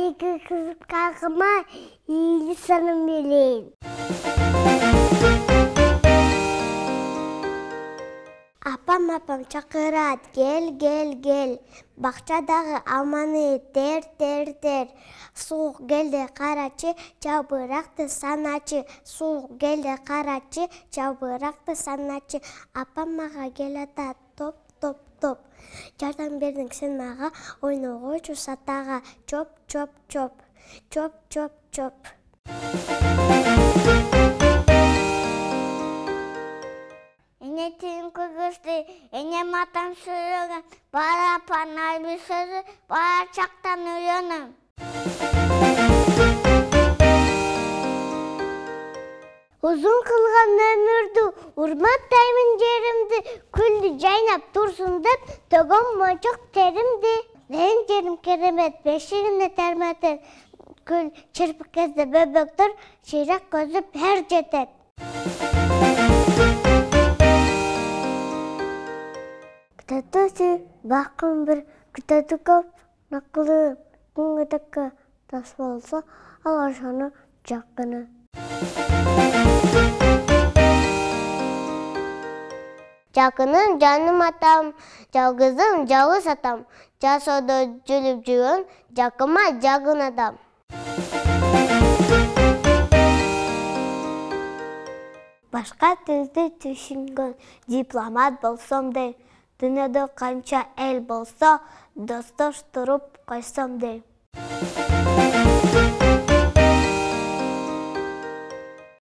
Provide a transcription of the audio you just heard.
Айгы кызып кагыма ийли саным белейин. Апам чакырат, гел. Бакчадагы алманы тер. Суук келди карачы, жабыракты саначы. Суук келди карачы, жабыракты саначы. Апам мага келатат, топ. Жардам бердиң сен мага, ойногочу сатага. Чоп. Эне тиң көгөздү, эне матам сүйөгөн, бара панай сөзү, бара чактан үйөнүм. Узун кылган өмүрдү, урматтаймын жеримди, күлдү жайнап турсун деп, төгөм мончок теримди. Менин жерим керемет, бешигине терметер, күл чырпык кезде бөбөктөр, шыйрак көзү бер жетет. Күтөтүсү, бакым бир, күтөтү көп, накылы, күнгөтөккө тас болсо, ал ошону жаккыны. Жакыным жаным атам, жалгызым жалгыз атам, жашоодо жүрүп жүргөн жакыма жагын адам. Башка тилди түшүнгөн дипломат болсом дейм, дүйнөдө канча эл болсо, достоштуруп койсом дейм.